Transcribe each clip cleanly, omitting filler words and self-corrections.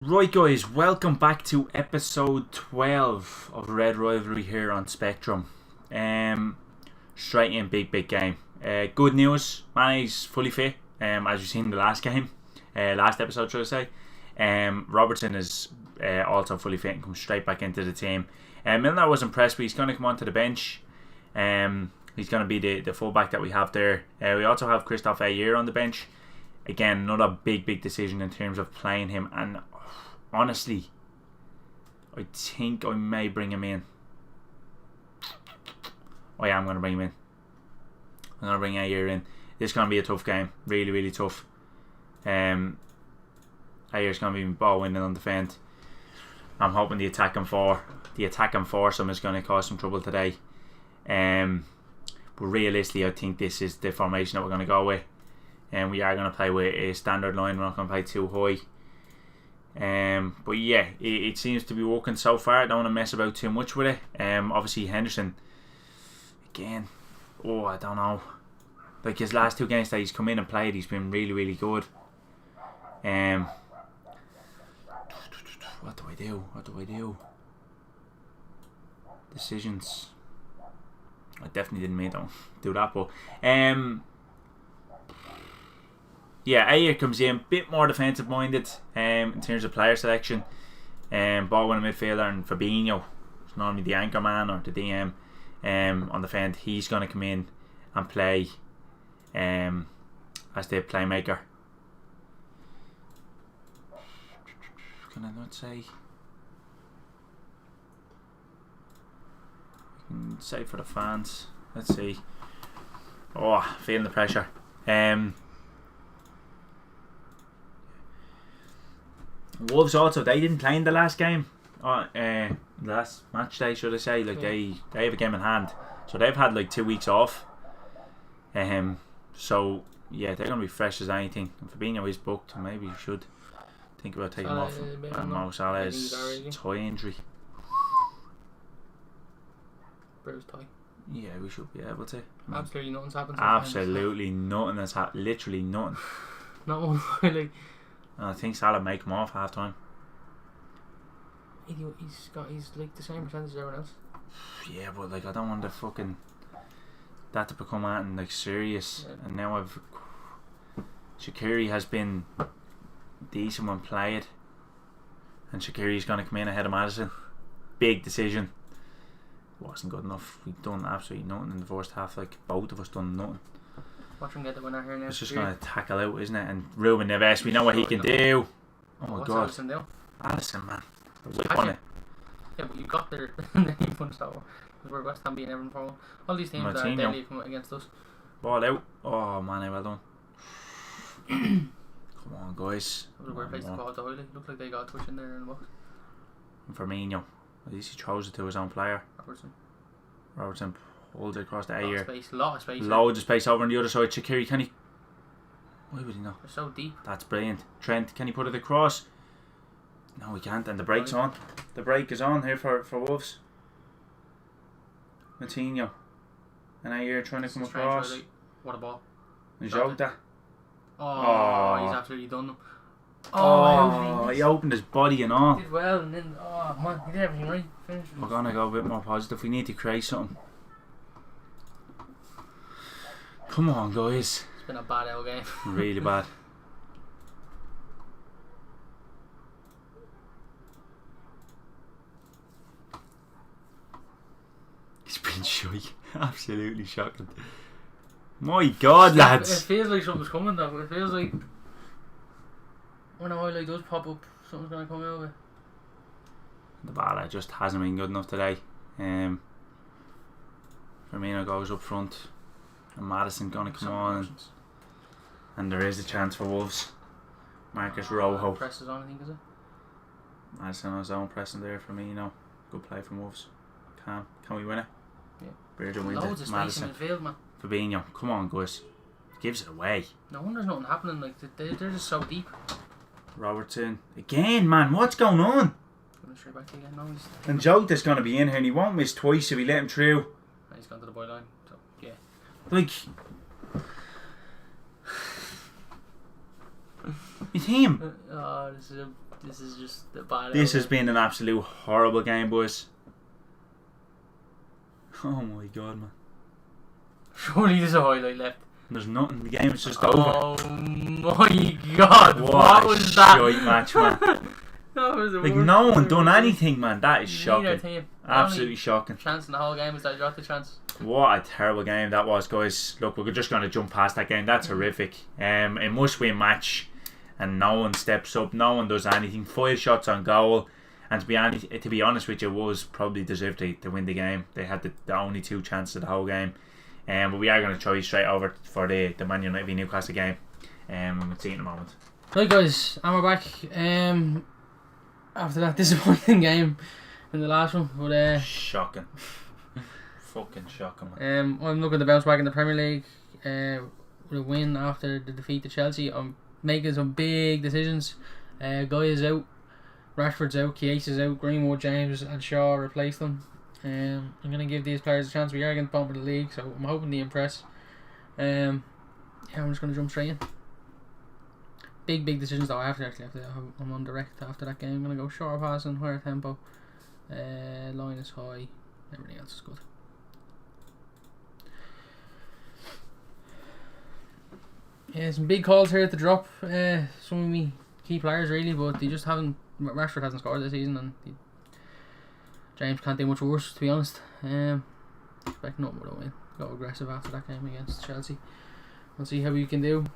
Right guys, welcome back to episode 12 of Red Rivalry here on Spectrum. Straight in, big game. Good news, Manny's fully fit, as you've seen in the last game, last episode should I say. Robertson is also fully fit and comes straight back into the team. Milner was impressed, but he's going to come onto the bench. He's going to be the fullback that we have there. We also have Christophe Ayer on the bench. Again, another big decision in terms of playing him, and honestly, I think I may bring him in. Oh yeah, I'm going to bring him in. I'm going to bring Ayer in. This is going to be a tough game. Really tough. Ayer's going to be ball winning on defend. I'm hoping the attacking foursome is going to cause some trouble today. But realistically, I think this is the formation that we're going to go with. And we are going to play with a standard line. We're not going to play too high. But yeah, it seems to be working so far. I don't want to mess about too much with it. Obviously Henderson, again, I don't know. Like his last two games that he's come in and played, he's been really good. What do I do? Decisions. I definitely didn't mean to do that, but yeah, Ayer comes in, bit more defensive minded in terms of player selection. Ball winning midfielder, and Fabinho is normally the anchor man or the DM on the defend. He's going to come in and play as the playmaker. Can I not say? I can say for the fans. Let's see. Feeling the pressure. Wolves also, they didn't play in the last game, last match day should I say. Like they have a game in hand, so they've had like 2 weeks off. So yeah, they're going to be fresh as anything. And Fabinho is booked, maybe you should think about taking him off. And Mo Salah's thigh injury. Bruised thigh. Yeah, we should be able to. Absolutely nothing's happened. Absolutely nothing has happened. Literally nothing. Not one really. I think Salah may come off half time. He's like the same percentage as everyone else. Yeah, but like I don't want that to become anything like serious. Yeah. And now Shaqiri has been decent when played, and Shaqiri's going to come in ahead of Maddison. Big decision. Wasn't good enough. We've done absolutely nothing in the first half. Like both of us done nothing. Watch him get the winner here now. It's just going to tackle out, isn't it? And Ruben Neves, we know what he can do. Oh my god. What's Alisson do? Alisson, man. The whip on it. Yeah, but you got there and then you punched over. Because we're West Ham beating everyone for 1. All these teams are deadly against us. Ball out. Oh man, well done. Come on, guys. It was a weird place to call it the Hoyley. Looked like they got a touch in there in the box. And Firmino. At least he throws it to his own player. Robertson holds it across the Ayer. Lot of space. Loads of space over on the other side. Shaqiri, can he? Why would he not? They're so deep. That's brilliant. Trent, can he put it across? No, he can't. And the break's on. The break is on here for Wolves. Matinho. And Ayer trying to come across. Really. What a ball. Jota. He's absolutely done them. He opened his body and all. He did well, and then man, he did everything right. We're gonna go a bit more positive. We need to create something. Come on, guys. It's been a bad L game. Really bad. It's been shy. Absolutely shocking. My god, lads. It feels like something's coming though. It feels like when a highlight does pop up, something's going to come out of it. The ball just hasn't been good enough today. Firmino goes up front, and Maddison going to come on, and there is a chance for Wolves. Marcus Rojo presses on, I think, is it? Maddison on his own pressing there. Firmino, good play from Wolves. Can we win it? Yeah. Virgil wins loads it. of Maddison. space in midfield, man. Fabinho, come on, guys, gives it away. No wonder there's nothing happening. Like they're just so deep. Robertson again, man. What's going on? Straight back again. No, and Jota's going to be in here, and he won't miss twice if we let him through. He's gone to the byline. So yeah. Like, it's him. This is This is just the bad. This has been an absolute horrible game, boys. Oh my god, man. Surely there's a highlight left. There's nothing. The game is just over. Oh my god! What was that? Shite match, man. That was the Like worst no one thing done ever. anything, man. That is Neither shocking. team. Absolutely shocking. Chance in the whole game is that you got the chance. What a terrible game that was, guys. Look, we're just going to jump past that game. That's horrific. A must-win match, and no one steps up. No one does anything. 5 shots on goal, and to be honest with you, was probably deserved to win the game. They had the only 2 chances of the whole game. But we are going to throw you straight over for the Man United v Newcastle game. We'll see you in a moment. Right, guys, and we're back. After that disappointing game in the last one, but shocking. Fucking shocking, man. I'm looking to bounce back in the Premier League with a win after the defeat to Chelsea. I'm making some big decisions. Guy is out, Rashford's out, Chiesa's out, Greenwood, James and Shaw replaced them. I'm going to give these players a chance. We are against the bottom of the league, so I'm hoping to impress. I'm just going to jump straight in. Big decisions though. I have to I'm on direct after that game. I'm going to go shorter passing, higher tempo. Line is high. Everything else is good. Yeah, some big calls here to drop some of me key players really, but they just haven't. Rashford hasn't scored this season, and James can't do much worse, to be honest. Expect nothing but a win. Go aggressive after that game against Chelsea. We'll see how we can do.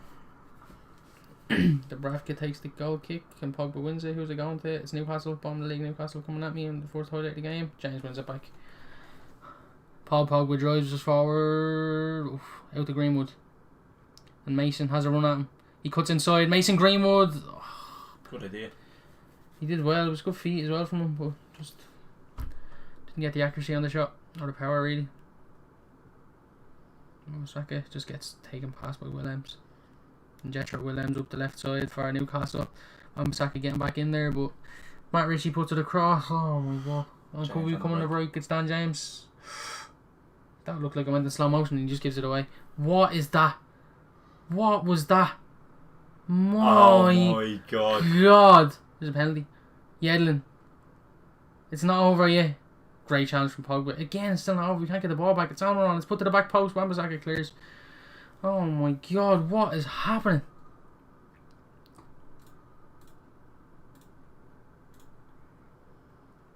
The Bravka takes the goal kick and Pogba wins it. Who's it going to? It's Newcastle, bottom of the league. Newcastle coming at me in the first highlight of the game. James wins it back. Pogba drives us forward. Oof, out to Greenwood. And Mason has a run at him. He cuts inside. Mason Greenwood. Oh, good idea. He did well. It was good feet as well from him, but just didn't get the accuracy on the shot or the power really. Saka just gets taken past by Williams. And Jetro Williams up the left side for Newcastle. Saka getting back in there, but Matt Ritchie puts it across. Oh my god. And could we come on the break? It's Dan James. That looked like it went in slow motion and he just gives it away. What is that? What was that? Oh my god. There's a penalty. Yedlin. It's not over yet. Great challenge from Pogba. Again, it's still not over. We can't get the ball back. It's on and on. It's put to the back post. Wan-Bissaka clears. Oh my god, what is happening?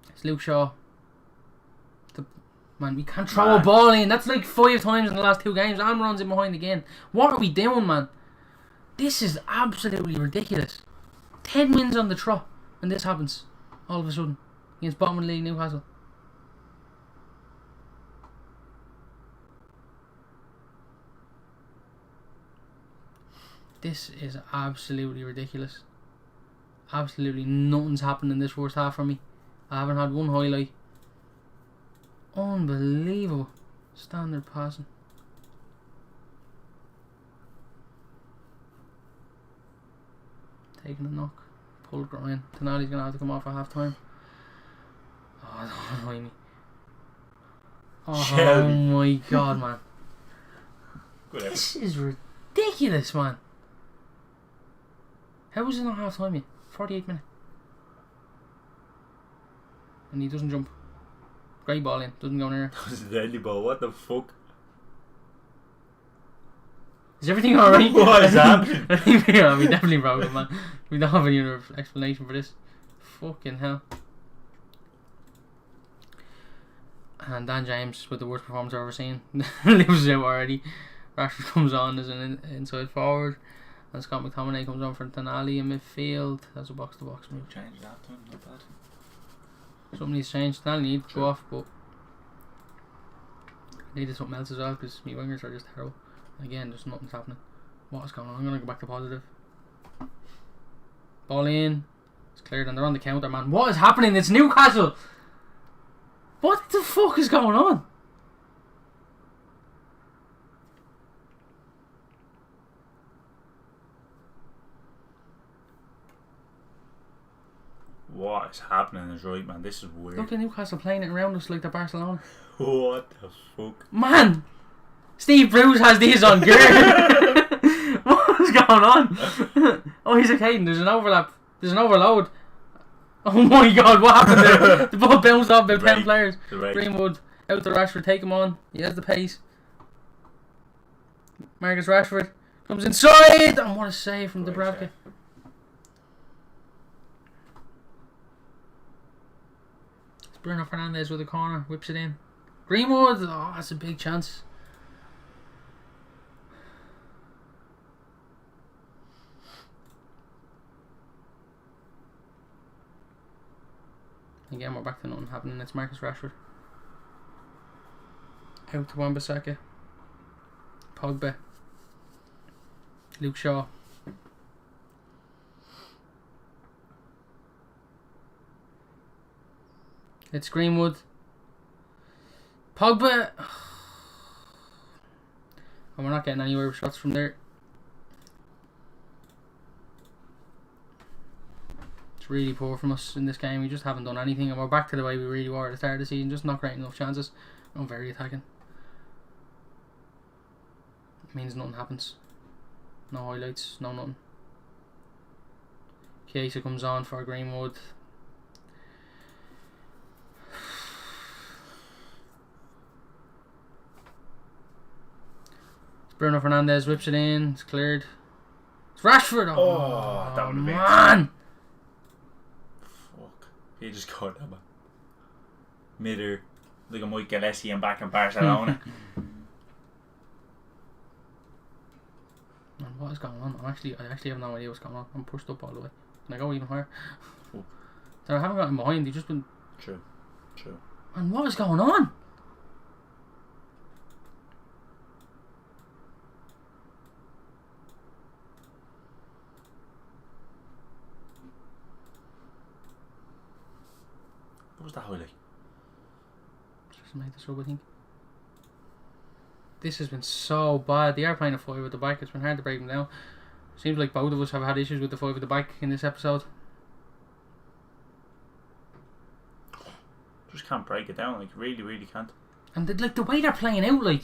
It's Luke Shaw. Man, we can't throw a ball in. That's like 5 times in the last 2 games. And runs in behind again. What are we doing, man? This is absolutely ridiculous. 10 wins on the trot, and this happens all of a sudden against bottom of the league Newcastle. This is absolutely ridiculous. Absolutely nothing's happened in this first half for me. I haven't had one highlight. Unbelievable. Standard passing. Taking a knock. Pulled groin. Tonali's going to have to come off at half time. Oh, don't annoy me. Oh my god, man. This is ridiculous, man. How was it not half time yet? 48 minutes. And he doesn't jump. Great ball in. Doesn't go near. That was a deadly ball. What the fuck? Is everything alright? What is happening? I think we definitely broke it, man. We don't have any other explanation for this. Fucking hell. And Dan James with the worst performance I've ever seen. Loses out already. Rashford comes on as an inside forward. And Scott McTominay comes on for Tonali in midfield. That's a box to box move. Changed that time, not bad. Something needs to change. Tonali needs to go off, but I needed something else as well because my wingers are just terrible. Again, just nothing's happening. What is going on? I'm going to go back to positive. Ball in. It's cleared and they're on the counter, man. What is happening? It's Newcastle! What the fuck is going on? What is happening is right, man. This is weird. Look at Newcastle playing it around us like they're Barcelona. What the fuck? Man! Steve Bruce has these on gear. What is going on? Oh, he's okay. There's an overlap. There's an overload. Oh my god, what happened there? The ball bounced off about 10 players. Right. Greenwood out to Rashford, take him on. He has the pace. Marcus Rashford comes inside, and what a save from Dubravka. It's Bruno Fernandes with a corner, whips it in. Greenwood, oh, that's a big chance. Again, we're back to nothing happening. It's Marcus Rashford. Out to Wan-Bissaka. Pogba. Luke Shaw. It's Greenwood. Pogba. And we're not getting anywhere with shots from there. Really poor from us in this game. We just haven't done anything, and we're back to the way we really were at the start of the season, just not creating enough chances. I'm very attacking. It means nothing happens. No highlights, no nothing. Chiesa comes on for Greenwood. Bruno Fernandes whips it in. It's cleared. It's Rashford. Oh, that would have been man. He just caught that man. Middle, like a Mike Gillespie and back in Barcelona. Man, what is going on? I actually have no idea what's going on. I'm pushed up all the way. Can I go even higher? Oh. I haven't got him behind. He's just been. True. Man, what is going on? What was that highlight? Just made this up, I think. This has been so bad. They are playing a 5 at the back. It's been hard to break them down. Seems like both of us have had issues with the 5 at the back in this episode. Just can't break it down. Like, really can't. And the way they're playing out, like.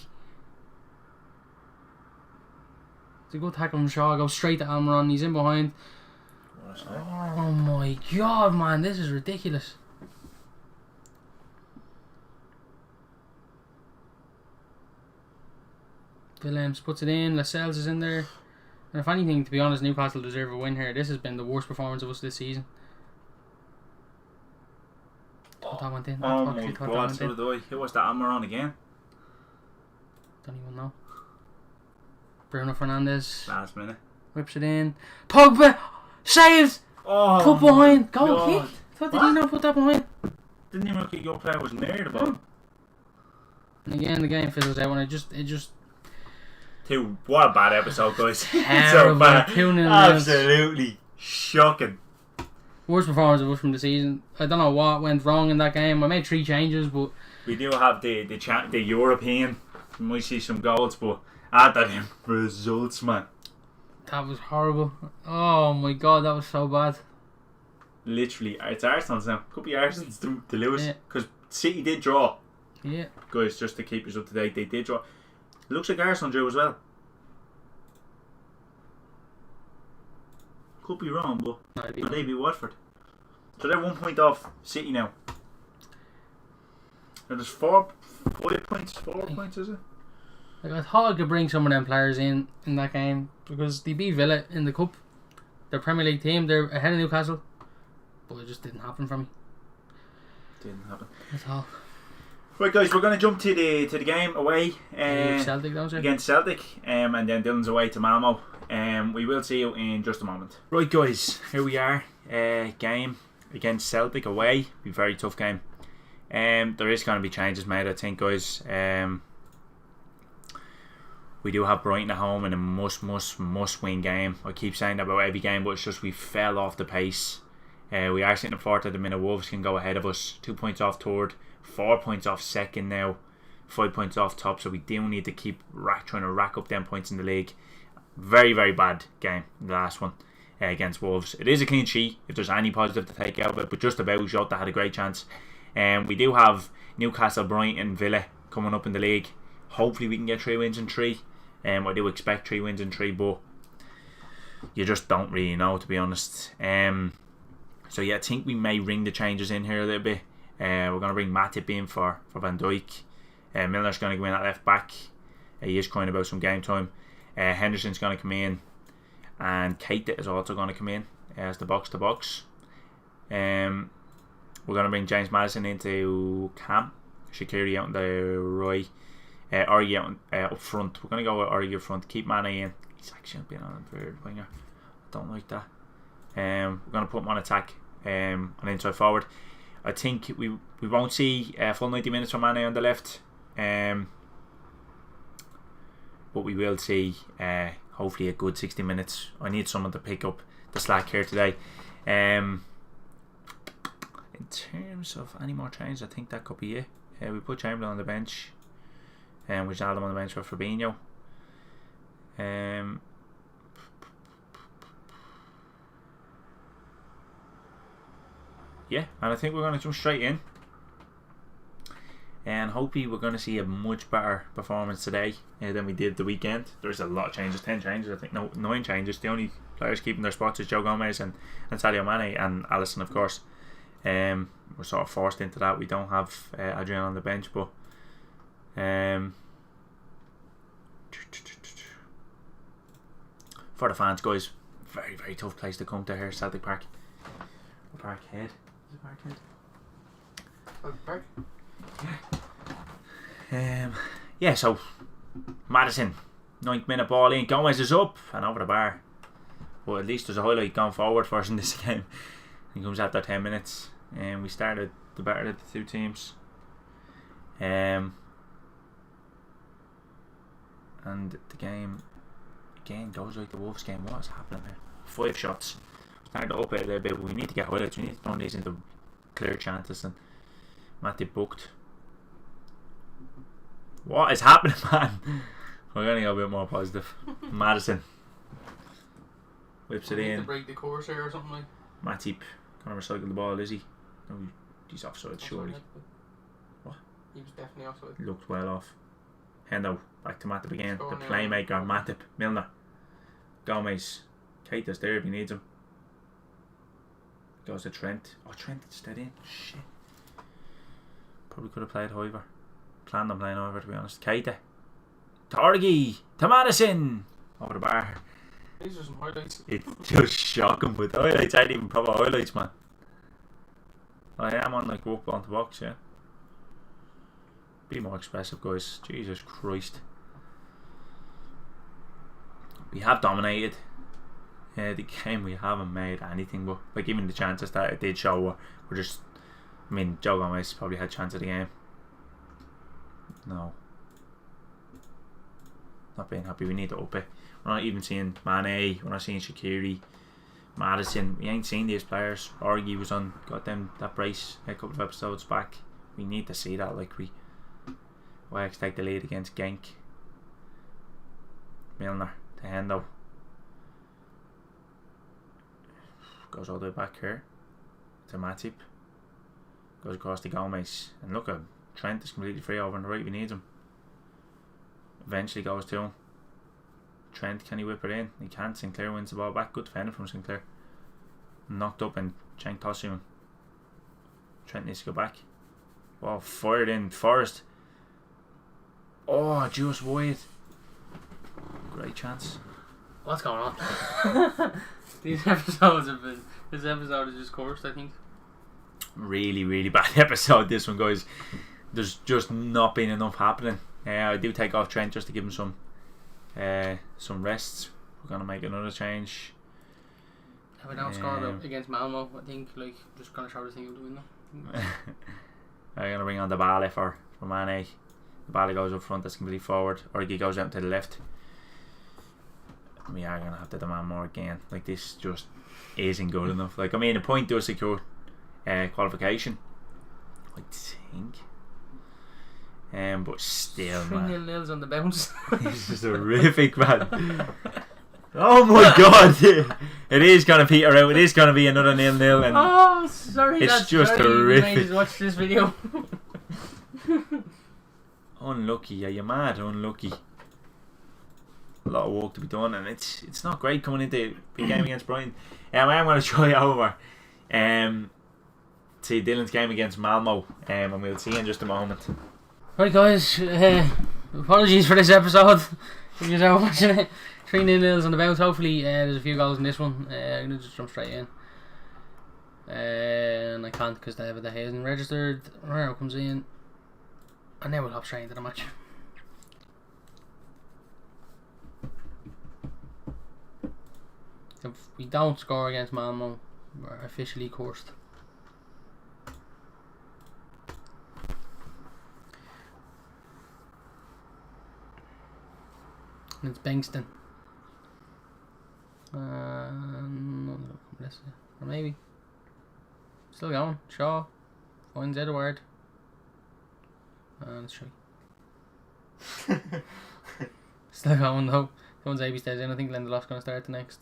It's a good tackle from Shaw. Goes straight to Almiron. He's in behind. Oh my god, man. This is ridiculous. Willems puts it in. Lascelles is in there. And if anything, to be honest, Newcastle deserve a win here. This has been the worst performance of us this season. Thought that went in. Oh my god, so did I. Who was that Almiron again? Don't even know. Bruno Fernandes. Last minute. Whips it in. Pogba! Saves! Oh, put behind. Goal god. kick. Thought did he not put that behind? Didn't even look at your player wasn't near the ball. And again, the game fizzles out when it just What a bad episode, guys. terrible. So bad. 2-0 Absolutely shocking. Worst performance of us from the season. I don't know what went wrong in that game. I made 3 changes, but We do have the European. We might see some goals, but add that in results, man. that was horrible. Oh my god, that was so bad. Literally, it's Arsenal's now. Could be Arsenal's to lose. Yeah. Because City did draw. Yeah. Guys, just to keep us up to date, they did draw. It looks like Arsenal drew as well. Could be wrong, but they beat Watford. So they're 1 point off City now. And there's 5 points. 4 points, is it? Like, I thought I could bring some of them players in that game because they beat Villa in the cup. They're Premier League team. They're ahead of Newcastle, but it just didn't happen for me. Didn't happen. That's all. Right, guys, we're going to jump to the game away Celtic, don't you? against Celtic, and then Dylan's away to Malmo. We will see you in just a moment. Right, guys, here we are. Game against Celtic away. Be a very tough game. There is going to be changes made, I think, guys. We do have Brighton at home and a must win game. I keep saying that about every game, but it's just we fell off the pace. We are sitting in 4th at the minute. Wolves can go ahead of us. 2 points off 3rd, 4 points off 2nd now, 5 points off top. So we do need to keep trying to rack up them points in the league. Very bad game, the last one against Wolves. It is a clean sheet if there's any positive to take out of it, but just about Jota had a great chance. We do have Newcastle, Brighton, Villa coming up in the league. Hopefully we can get 3 wins in 3. I do expect 3 wins in 3, but you just don't really know, to be honest. So yeah, I think we may ring the changes in here a little bit. We're going to bring Matip in for Van Dijk. Milner's going to go in at left back. He is crying about some game time. Henderson's going to come in, and Keita is also going to come in as the box to box. We're going to bring James Maddison into Cam, Shaqiri out on the right, Origi out up front. We're going to go with Origi up front, keep Mane in. He's actually been on a third winger. I don't like that. We're going to put him on attack, on inside forward. I think we won't see full 90 minutes from Mane on the left, but we will see hopefully a good 60 minutes. I need someone to pick up the slack here today. In terms of any more changes, I think that could be it. We put Chamberlain on the bench, and we Wijnaldum on the bench for Fabinho. Yeah, and I think we're going to jump straight in, and hopefully we're going to see a much better performance today than we did the weekend. There's a lot of changes, 10 changes, I think. No, 9 changes. The only players keeping their spots is Joe Gomez and Sadio Mane and Alisson, of course. We're sort of forced into that. We don't have Adrian on the bench, but for the fans, guys, very, very tough place to come to here, Celtic Park. Parkhead. Is it Parkhead? Celtic Park? Yeah, so Maddison, 9th minute ball in, Gomez is up and over the bar. But at least there's a highlight going forward for us in this game. He comes after 10 minutes, and we started the better of the two teams. And the game again goes like the Wolves game. What is happening there? 5 shots. Started up a little bit, but we need to get highlights. We need to turn these into clear chances. And Matip booked. What is happening, man? We're going to go a bit more positive. Maddison whips it in. To break the course here or something like. Matip going to recycle the ball, is he? No, he's offside, surely. What? He was definitely offside. He looked well off. Hendo back to Matip again. Oh, The no. playmaker, Matip, Milner, Gomez, Keita's there if he needs him. Goes to Trent. Oh, Trent stayed in. Shit. Probably could have played Hoiver. Planned on playing Hoiver, to be honest. Keita. To Origi. To Maddison. Over the bar. These are some highlights. It's just shocking, but the highlights aren't even proper highlights, man. I am on like walk on the box, yeah. Be more expressive, guys. Jesus Christ. We have dominated. The game, we haven't made anything, but like even the chances that it did show were just. I mean, Joe Gomez probably had chance of the game. No. Not being happy. We need to up it. We're not even seeing Mane. We're not seeing Shaqiri, Maddison. We ain't seen these players. Origi was on, got them that brace a couple of episodes back. We need to see that. Like Ajax take the lead against Genk. Milner to Hendo. Goes all the way back here to Matip. Goes across to Gomez. And look at Trent is completely free over on the right. We need him. Eventually goes to him. Trent, can he whip it in? He can't. Sinclair wins the ball back. Good defender from Sinclair. Knocked up and Cenk tosses him. Trent needs to go back. Wow, fired in. Forrest. Oh, just wide. Great chance. What's going on? These episodes have been. This episode is just cursed, I think. Really, really bad episode, this one, guys. There's just not been enough happening. I do take off Trent just to give him some rests. We're going to make another change. If I don't score against Malmo, I think like just going to show the thing out the window. I'm going to bring on the Bale for Mane. The Bale goes up front, that's completely forward. Origi goes out to the left. We are going to have to demand more again. Like, this just isn't good enough. Like, I mean, a point does secure qualification, I think. But still, 3-0 nils on the bounce. This is horrific, man. Oh my god. It is going to peter out. It is going to be another 0-0. And oh, sorry. It's that's just horrific. You made us watch this video. Unlucky. Are you mad? Unlucky. A lot of work to be done, and it's not great coming into a big game against Brighton. I am going to try over See Dylan's game against Malmo, and we'll see in just a moment. Right, guys, apologies for this episode. If you're watching it, 3-0 on the bounce. Hopefully, there's a few goals in this one. I'm gonna just jump straight in. And I can't because the hasn't registered. Romero comes in, and then we'll hop straight into the match. If we don't score against Malmo, we're officially cursed. And it's Bankston. No, or maybe. Still going. Shaw finds Edward. And it's Shay. Still going though. Once AB stays in, I think Lindelof's going to start the next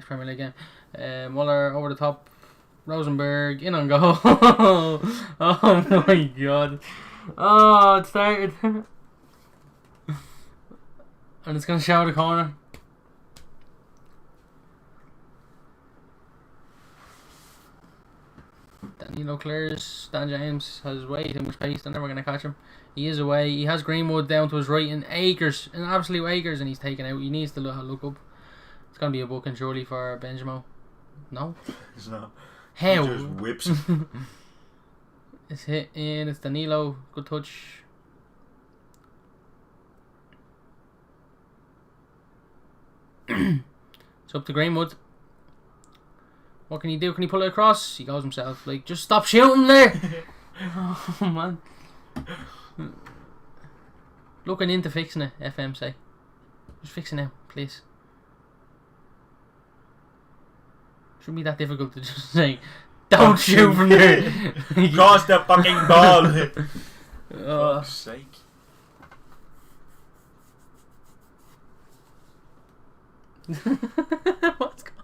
Premier League game. Muller over the top. Rosenberg in on goal. Oh my god. Oh, it started. And it's going to show the corner. Danilo clears. Dan James has way too much pace. They're never going to catch him. He is away. He has Greenwood down to his right in acres. In absolute acres. And he's taken out. He needs to look up. It's going to be a booking surely for Benjamin. No? It's not. How? He just whips him. It's hit in. It's Danilo. Good touch. It's up to Greenwood. What can he do? Can he pull it across? He goes himself. Like, just stop shooting there. Oh man. Looking into fixing it, FM say. Just fix it now, please. Shouldn't be that difficult to just say, don't shoot from there. Cross the fucking ball. For fuck's sake. What's going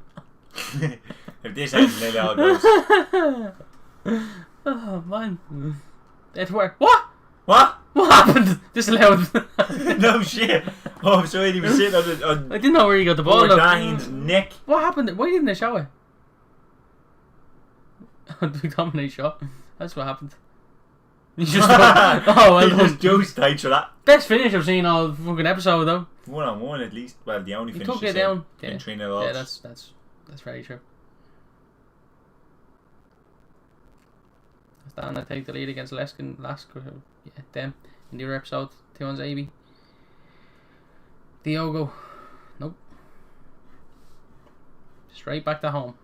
on? If this ends, maybe I'll go. Oh man. Edward. What? What? What happened? Disallowed. No shit. Oh, I'm sorry, he was sitting on I didn't know where you got the ball. Dahin's neck. What happened? Why didn't they show it? The McTominay shot. That's what happened. He just oh well done. He just tight for that. Best finish I've seen all fucking episode though. 1-on-1 at least. Well, the only He finish took it down. Yeah, in 3-0 yeah, that's very true. Stand take the lead against Leskin last them in the other episode. 2-1 AB. Diogo. Nope. Straight back to home.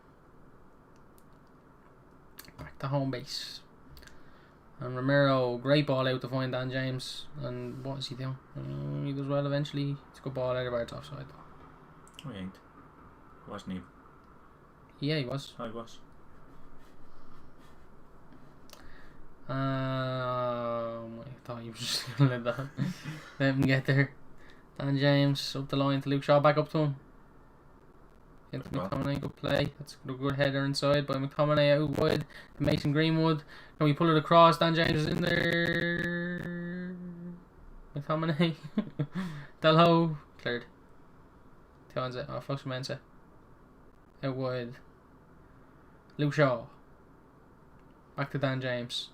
Back to home base. And Romero, great ball out to find Dan James. And what is he doing? He does well eventually. It's a good ball out of it's offside though. Oh, he ain't. Wasn't he? Yeah, he was. Oh, he was. I thought he was just going to let that. Let him get there. Dan James up the line to Luke Shaw, back up to him. Into McTominay, good play. That's a good header inside by McTominay out wide to Mason Greenwood. Can we pull it across? Dan James is in there. McTominay. Delho cleared. Tionze. Oh, Fox Mensa. Out wide. Luke Shaw. Back to Dan James.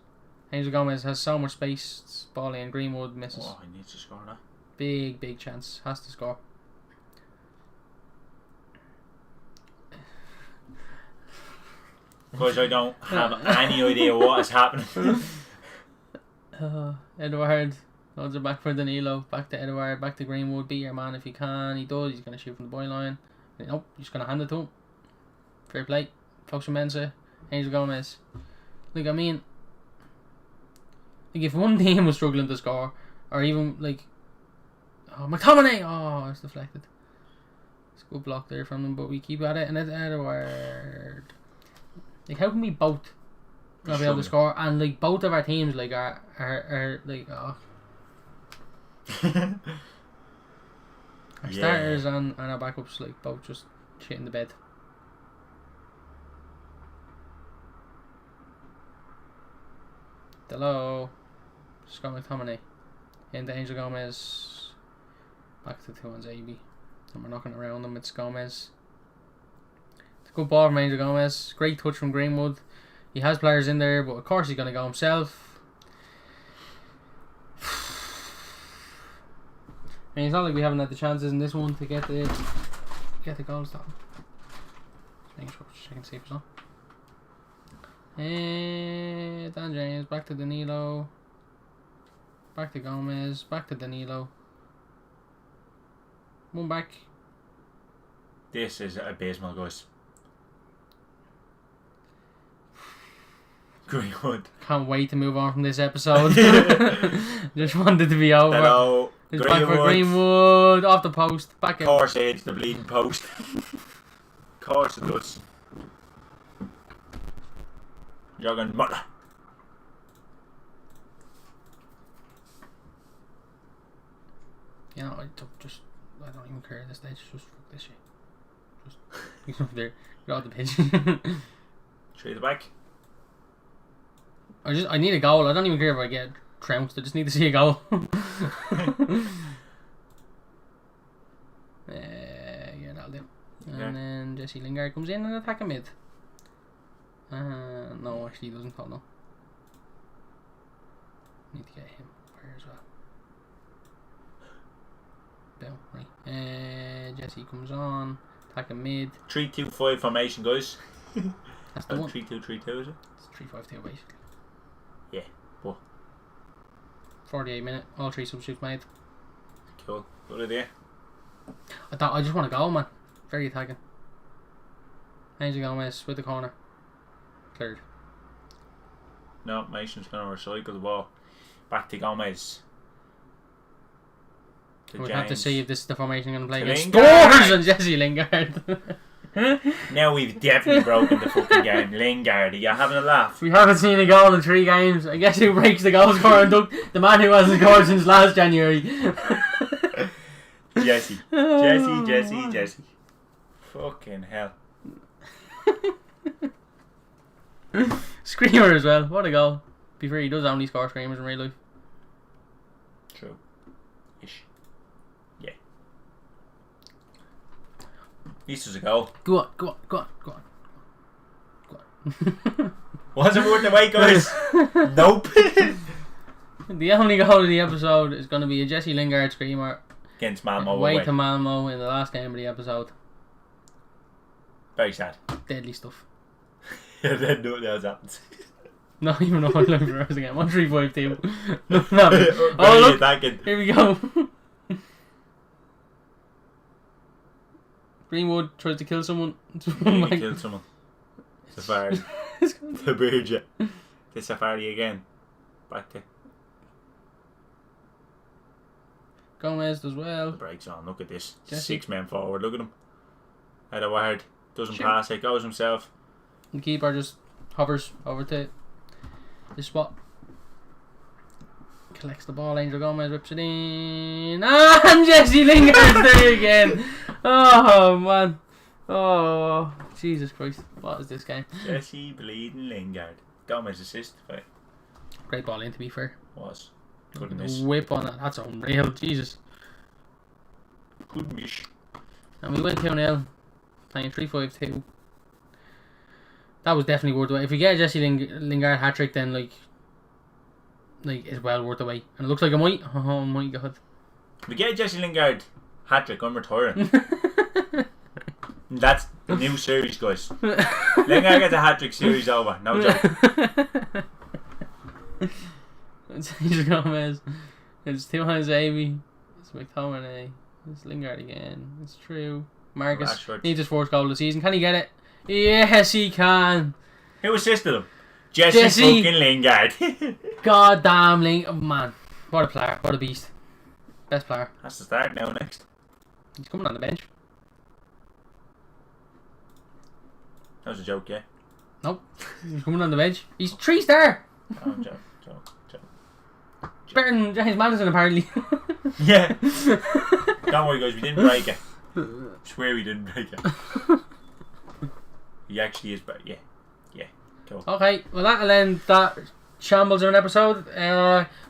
Angel Gomez has so much space. Ball in. Greenwood misses. Oh, he needs to score that. Big chance. Has to score. Because I don't have any idea what is happening. Edward. Loads are back for Danilo. Back to Edward. Back to Greenwood. Beat your man if you can. He does. He's going to shoot from the byline. Nope. He's going to hand it to him. Fair play. Fox Mensa. Angel Gomez. Like, I mean, like if one team was struggling to score, or even like, oh, McTominay, oh, it's deflected. It's a good block there from them, but we keep at it, and it's Edward. Like, how can we both not be able to score, and like both of our teams like are like oh. Our starters and our backups like both just shit in the bed. Hello, Scott McTominay into Angel Gomez. Back to 2-1 AB. And we're knocking around them. It's Gomez Good ball from Angel Gomez. Great touch from Greenwood. He has players in there, but of course he's going to go himself. I mean, it's not like we haven't had the chances in this one to get the goal stop. Making sure, checking to see if it's on. Dan James, back to Danilo. Back to Gomez, back to Danilo. One back. This is abysmal, guys. Greenwood. Can't wait to move on from this episode. Just wanted to be over. Hello. It's back for Greenwood. Off the post. Back in. Of course it's the bleeding post. Of course it does. Jürgen Müller. You know, I don't even care at this stage. Just fuck this shit. Just he's up there. Get out the pitch. Straight the back. I need a goal. I don't even care if I get trounced. I just need to see a goal. Yeah, that'll do. And then Jesse Lingard comes in and attack a mid. No, actually he doesn't. Oh no. Need to get him up here as well. Boom, right. Jesse comes on. Attack a mid. 3-2-5 formation, guys. That's the one. 3-2-3-2, is it? It's 3-5-2 basically. Yeah, but 48 minute. All three substitutes made. cool. Good idea. I just want a goal, man. Very attacking. Angel Gomez with the corner. Cleared. No, Mason's going to recycle the ball. Back to Gomez. We'll have to see if this is the formation going to play against Lingard. Spurs and Jesse Lingard. Now we've definitely broken the fucking game. Lingard, are you having a laugh? We haven't seen a goal in 3 games. I guess who breaks the goal scorer? The man who hasn't scored since last January. Jesse. Fucking hell. Screamer as well. What a goal. Be fair, he does only score screamers in real life. True. Ish. Yeah. At least there's a goal. Go on. Wasn't worth the wait, guys. Nope. The only goal of the episode is going to be a Jesse Lingard screamer. Against Malmo. Away to Malmo in the last game of the episode. Very sad. Deadly stuff. Then nothing else happens. Not even a highlight for us again. 1-3-5-2. No. Oh look, attacking. here we go. Greenwood tries to kill someone. He killed someone. Safari. The Burja. The Safari again. Back to Gomez does well. the brakes on. Look at this. Jesse. 6 men forward. Look at him. Head a word. Doesn't Shoot. pass it. Goes himself. The keeper just hovers over to this spot. Collects the ball. Angel Gomez rips it in. And Jesse Lingard's there again. Oh man. Oh Jesus Christ. What is this game? Jesse bleeding Lingard. Gomez assist. Right. Great ball in, to be fair. Was. Good The miss. whip on it. That's unreal. Jesus. Good miss. And we went 2-0. Playing 3-5-2. That was definitely worth the wait. If we get a Jesse Lingard hat trick, then like it's well worth the wait. And it looks like it might. Oh my god. We get Jesse Lingard hat trick. I'm retiring. That's the new series, guys. Lingard gets a hat trick. Series over. No joke. It's Angel Gomez. It's Tijuana Zabi. It's McTominay. It's Lingard again. It's true. Marcus Rashford. needs his 4th goal of the season. Can he get it? Yes, he can. Who assisted him? Jesse fucking Lingard. God damn Lingard. Man, what a player. What a beast. Best player. Has to start now next. He's coming on the bench. That was a joke, yeah. Nope. He's coming on the bench. He's 3-star. Oh, joke. Better than James Madison, apparently. Yeah. Don't worry, guys. We didn't break it. Swear we didn't break it. He actually is better. Yeah. Cool. Okay, well that'll end that shambles of an episode.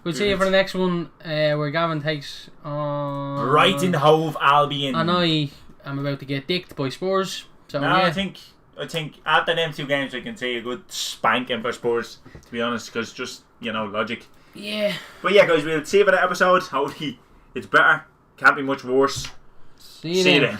We'll see you for the next one, where Gavin takes on Right in Hove Albion. and I am about to get dicked by Spurs. So No, yeah. I think I think after them 2 games, I can see a good spanking for Spurs, to be honest, because just, logic. Yeah. But yeah, guys, we'll see you for that episode. Hopefully, it's better. Can't be much worse. See you then.